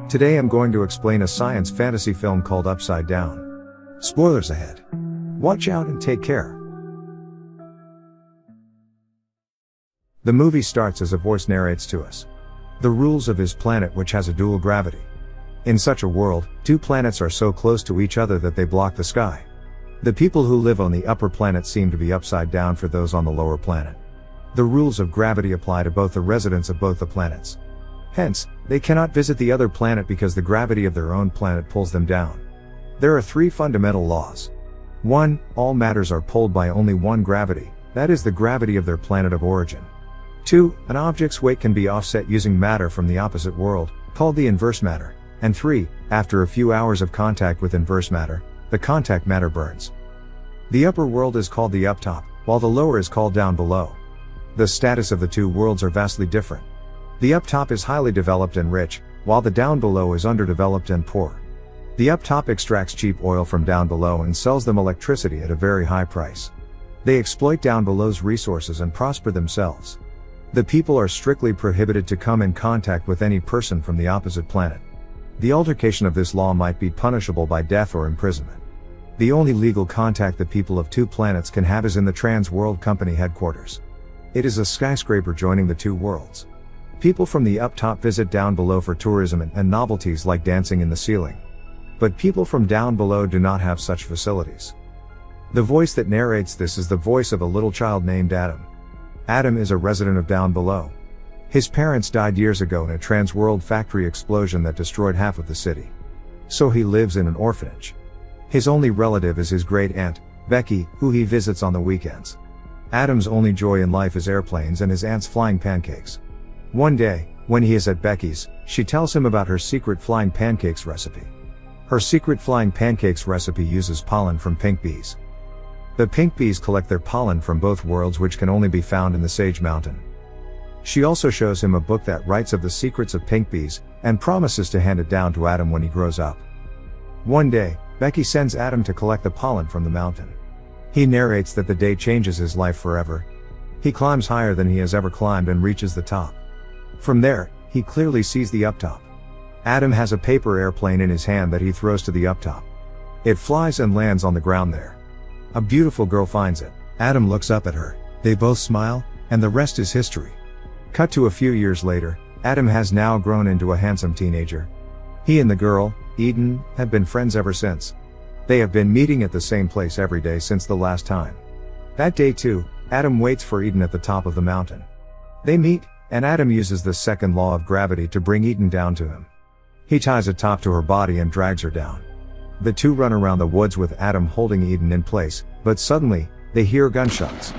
Today I'm going to explain a science fantasy film called Upside Down. Spoilers ahead. Watch out and take care. The movie starts as a voice narrates to us the rules of his planet, which has a dual gravity. In such a world, two planets are so close to each other that they block the sky. The people who live on the upper planet seem to be upside down for those on the lower planet. The rules of gravity apply to both the residents of both the planets. Hence, they cannot visit the other planet because the gravity of their own planet pulls them down. There are three fundamental laws. 1. All matters are pulled by only one gravity, that is the gravity of their planet of origin. 2. An object's weight can be offset using matter from the opposite world, called the inverse matter. And 3. After a few hours of contact with inverse matter, the contact matter burns. The upper world is called the uptop, while the lower is called down below. The status of the two worlds are vastly different. The uptop is highly developed and rich, while the down below is underdeveloped and poor. The uptop extracts cheap oil from down below and sells them electricity at a very high price. They exploit down below's resources and prosper themselves. The people are strictly prohibited to come in contact with any person from the opposite planet. The altercation of this law might be punishable by death or imprisonment. The only legal contact the people of two planets can have is in the Trans World Company headquarters. It is a skyscraper joining the two worlds. People from the uptop visit down below for tourism and novelties like dancing in the ceiling. But people from down below do not have such facilities. The voice that narrates this is the voice of a little child named Adam. Adam is a resident of down below. His parents died years ago in a trans-world factory explosion that destroyed half of the city. So he lives in an orphanage. His only relative is his great-aunt, Becky, who he visits on the weekends. Adam's only joy in life is airplanes and his aunt's flying pancakes. One day, when he is at Becky's, she tells him about her secret flying pancakes recipe. Her secret flying pancakes recipe uses pollen from pink bees. The pink bees collect their pollen from both worlds, which can only be found in the Sage Mountain. She also shows him a book that writes of the secrets of pink bees, and promises to hand it down to Adam when he grows up. One day, Becky sends Adam to collect the pollen from the mountain. He narrates that the day changes his life forever. He climbs higher than he has ever climbed and reaches the top. From there, he clearly sees the uptop. Adam has a paper airplane in his hand that he throws to the uptop. It flies and lands on the ground there. A beautiful girl finds it. Adam looks up at her. They both smile, and the rest is history. Cut to a few years later, Adam has now grown into a handsome teenager. He and the girl, Eden, have been friends ever since. They have been meeting at the same place every day since the last time. That day too, Adam waits for Eden at the top of the mountain. They meet, and Adam uses the second law of gravity to bring Eden down to him. He ties a top to her body and drags her down. The two run around the woods with Adam holding Eden in place, but suddenly, they hear gunshots.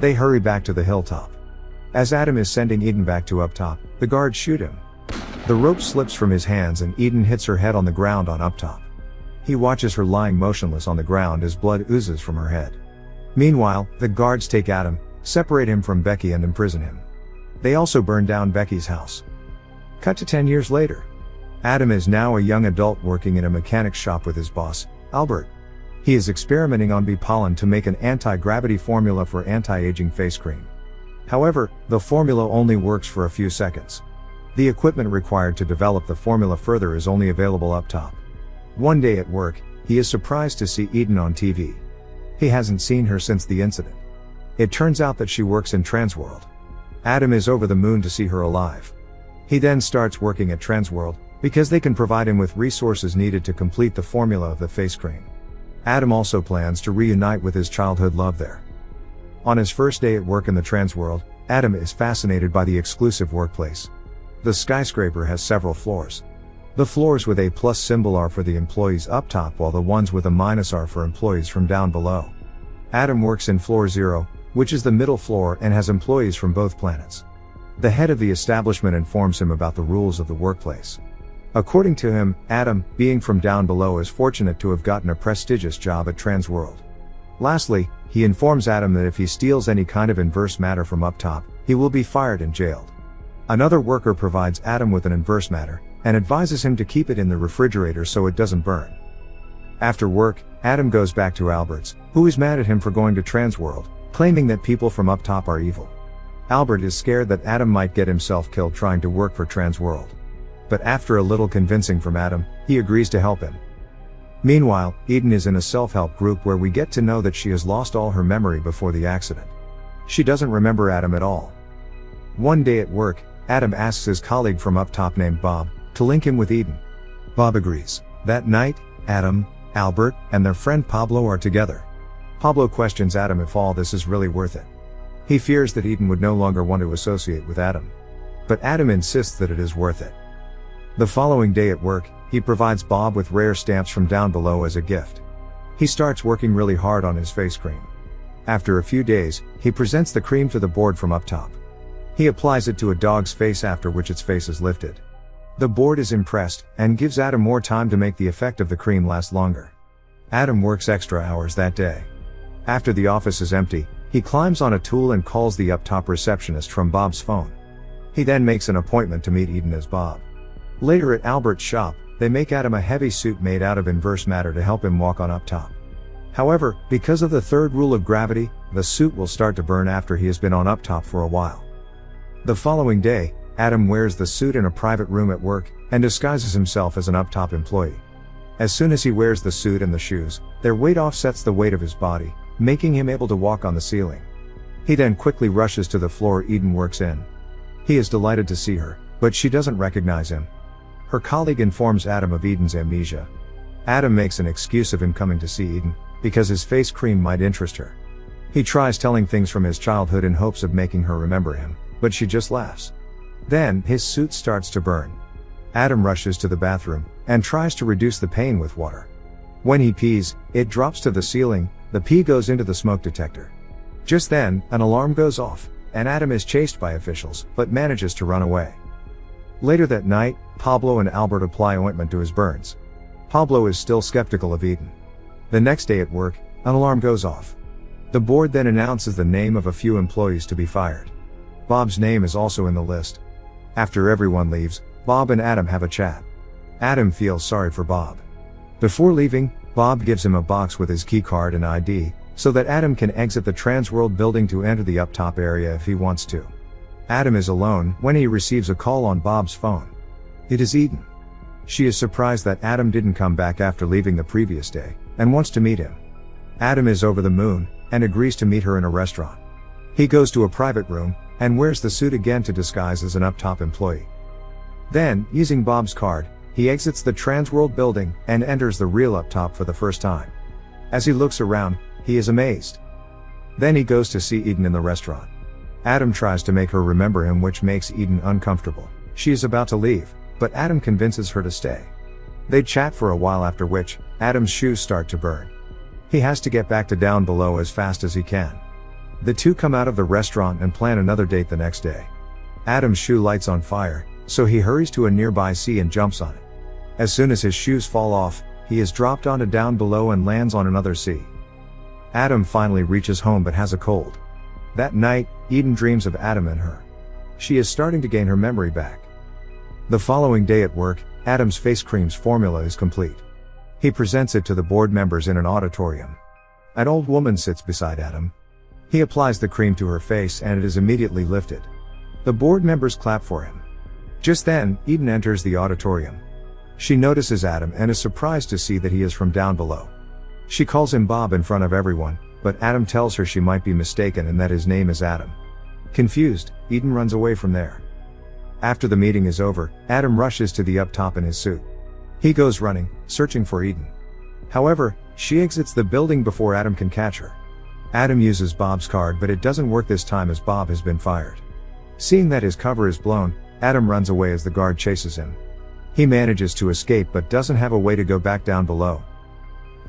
They hurry back to the hilltop. As Adam is sending Eden back to up top, the guards shoot him. The rope slips from his hands and Eden hits her head on the ground on up top. He watches her lying motionless on the ground as blood oozes from her head. Meanwhile, the guards take Adam, separate him from Becky and imprison him. They also burn down Becky's house. Cut to 10 years later. Adam is now a young adult working in a mechanics shop with his boss, Albert. He is experimenting on bee pollen to make an anti-gravity formula for anti-aging face cream. However, the formula only works for a few seconds. The equipment required to develop the formula further is only available up top. One day at work, he is surprised to see Eden on TV. He hasn't seen her since the incident. It turns out that she works in Transworld. Adam is over the moon to see her alive. He then starts working at Transworld, because they can provide him with resources needed to complete the formula of the face cream. Adam also plans to reunite with his childhood love there. On his first day at work in the Transworld, Adam is fascinated by the exclusive workplace. The skyscraper has several floors. The floors with a plus symbol are for the employees up top, while the ones with a minus are for employees from down below. Adam works in floor 0, which is the middle floor and has employees from both planets. The head of the establishment informs him about the rules of the workplace. According to him, Adam, being from down below, is fortunate to have gotten a prestigious job at Transworld. Lastly, he informs Adam that if he steals any kind of inverse matter from up top, he will be fired and jailed. Another worker provides Adam with an inverse matter, and advises him to keep it in the refrigerator so it doesn't burn. After work, Adam goes back to Albert's, who is mad at him for going to Transworld, claiming that people from up top are evil. Albert is scared that Adam might get himself killed trying to work for Transworld. But after a little convincing from Adam, he agrees to help him. Meanwhile, Eden is in a self-help group where we get to know that she has lost all her memory before the accident. She doesn't remember Adam at all. One day at work, Adam asks his colleague from up top named Bob to link him with Eden. Bob agrees. That night, Adam, Albert, and their friend Pablo are together. Pablo questions Adam if all this is really worth it. He fears that Eden would no longer want to associate with Adam. But Adam insists that it is worth it. The following day at work, he provides Bob with rare stamps from down below as a gift. He starts working really hard on his face cream. After a few days, he presents the cream to the board from up top. He applies it to a dog's face, after which its face is lifted. The board is impressed, and gives Adam more time to make the effect of the cream last longer. Adam works extra hours that day. After the office is empty, he climbs on a tool and calls the up top receptionist from Bob's phone. He then makes an appointment to meet Eden as Bob. Later at Albert's shop, they make Adam a heavy suit made out of inverse matter to help him walk on up top. However, because of the third rule of gravity, the suit will start to burn after he has been on up top for a while. The following day, Adam wears the suit in a private room at work, and disguises himself as an up top employee. As soon as he wears the suit and the shoes, their weight offsets the weight of his body, making him able to walk on the ceiling. He then quickly rushes to the floor Eden works in. He is delighted to see her, but she doesn't recognize him. Her colleague informs Adam of Eden's amnesia. Adam makes an excuse of him coming to see Eden, because his face cream might interest her. He tries telling things from his childhood in hopes of making her remember him, but she just laughs. Then, his suit starts to burn. Adam rushes to the bathroom, and tries to reduce the pain with water. When he pees, it drops to the ceiling, the pee goes into the smoke detector. Just then, an alarm goes off, and Adam is chased by officials, but manages to run away. Later that night, Pablo and Albert apply ointment to his burns. Pablo is still skeptical of Eden. The next day at work, an alarm goes off. The board then announces the name of a few employees to be fired. Bob's name is also in the list. After everyone leaves, Bob and Adam have a chat. Adam feels sorry for Bob. Before leaving, Bob gives him a box with his key card and ID, so that Adam can exit the Transworld building to enter the up top area if he wants to. Adam is alone when he receives a call on Bob's phone. It is Eden. She is surprised that Adam didn't come back after leaving the previous day, and wants to meet him. Adam is over the moon, and agrees to meet her in a restaurant. He goes to a private room, and wears the suit again to disguise as an up top employee. Then, using Bob's card, he exits the Transworld building, and enters the real up top for the first time. As he looks around, he is amazed. Then he goes to see Eden in the restaurant. Adam tries to make her remember him, which makes Eden uncomfortable. She is about to leave, but Adam convinces her to stay. They chat for a while, after which, Adam's shoes start to burn. He has to get back to down below as fast as he can. The two come out of the restaurant and plan another date the next day. Adam's shoe lights on fire, so he hurries to a nearby sea and jumps on it. As soon as his shoes fall off, he is dropped onto down below and lands on another sea. Adam finally reaches home but has a cold. That night, Eden dreams of Adam and her. She is starting to gain her memory back. The following day at work, Adam's face cream's formula is complete. He presents it to the board members in an auditorium. An old woman sits beside Adam. He applies the cream to her face and it is immediately lifted. The board members clap for him. Just then, Eden enters the auditorium. She notices Adam and is surprised to see that he is from down below. She calls him Bob in front of everyone, but Adam tells her she might be mistaken and that his name is Adam. Confused, Eden runs away from there. After the meeting is over, Adam rushes to the up top in his suit. He goes running, searching for Eden. However, she exits the building before Adam can catch her. Adam uses Bob's card, but it doesn't work this time as Bob has been fired. Seeing that his cover is blown, Adam runs away as the guard chases him. He manages to escape but doesn't have a way to go back down below.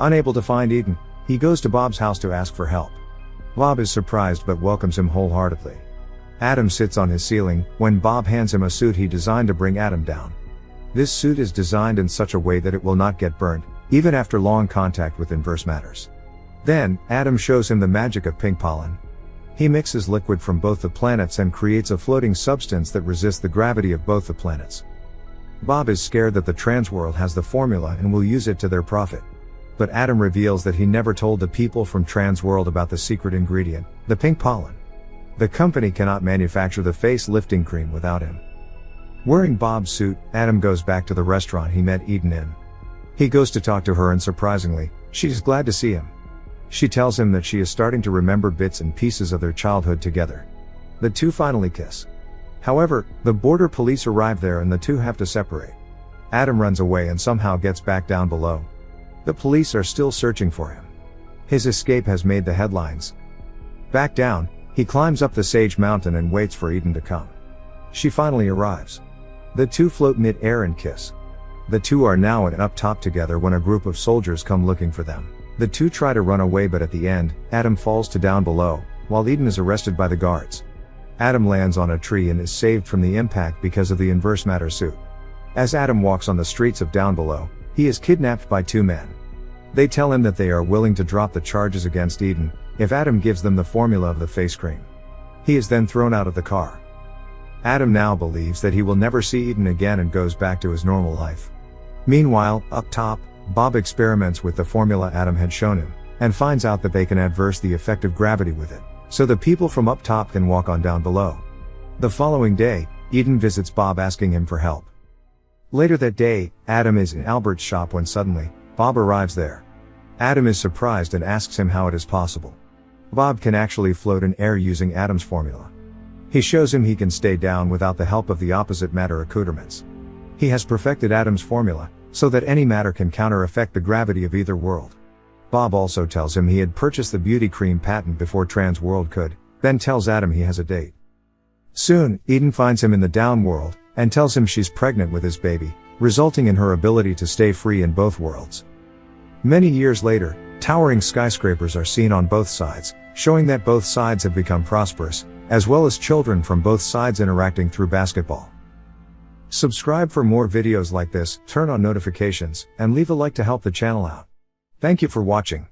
Unable to find Eden, he goes to Bob's house to ask for help. Bob is surprised but welcomes him wholeheartedly. Adam sits on his ceiling when Bob hands him a suit he designed to bring Adam down. This suit is designed in such a way that it will not get burned, even after long contact with inverse matters. Then, Adam shows him the magic of pink pollen. He mixes liquid from both the planets and creates a floating substance that resists the gravity of both the planets. Bob is scared that the Transworld has the formula and will use it to their profit. But Adam reveals that he never told the people from Transworld about the secret ingredient, the pink pollen. The company cannot manufacture the face lifting cream without him. Wearing Bob's suit, Adam goes back to the restaurant he met Eden in. He goes to talk to her and surprisingly, she is glad to see him. She tells him that she is starting to remember bits and pieces of their childhood together. The two finally kiss. However, the border police arrive there and the two have to separate. Adam runs away and somehow gets back down below. The police are still searching for him. His escape has made the headlines. Back down, he climbs up the Sage Mountain and waits for Eden to come. She finally arrives. The two float mid-air and kiss. The two are now up top together when a group of soldiers come looking for them. The two try to run away, but at the end, Adam falls to down below, while Eden is arrested by the guards. Adam lands on a tree and is saved from the impact because of the inverse matter suit. As Adam walks on the streets of down below, he is kidnapped by two men. They tell him that they are willing to drop the charges against Eden, if Adam gives them the formula of the face cream. He is then thrown out of the car. Adam now believes that he will never see Eden again and goes back to his normal life. Meanwhile, up top, Bob experiments with the formula Adam had shown him, and finds out that they can adverse the effect of gravity with it, so the people from up top can walk on down below. The following day, Eden visits Bob asking him for help. Later that day, Adam is in Albert's shop when suddenly, Bob arrives there. Adam is surprised and asks him how it is possible. Bob can actually float in air using Adam's formula. He shows him he can stay down without the help of the opposite matter accoutrements. He has perfected Adam's formula, so that any matter can counter-affect the gravity of either world. Bob also tells him he had purchased the beauty cream patent before Trans World could, then tells Adam he has a date. Soon, Eden finds him in the down world, and tells him she's pregnant with his baby, resulting in her ability to stay free in both worlds. Many years later, towering skyscrapers are seen on both sides, showing that both sides have become prosperous, as well as children from both sides interacting through basketball. Subscribe for more videos like this, turn on notifications, and leave a like to help the channel out. Thank you for watching.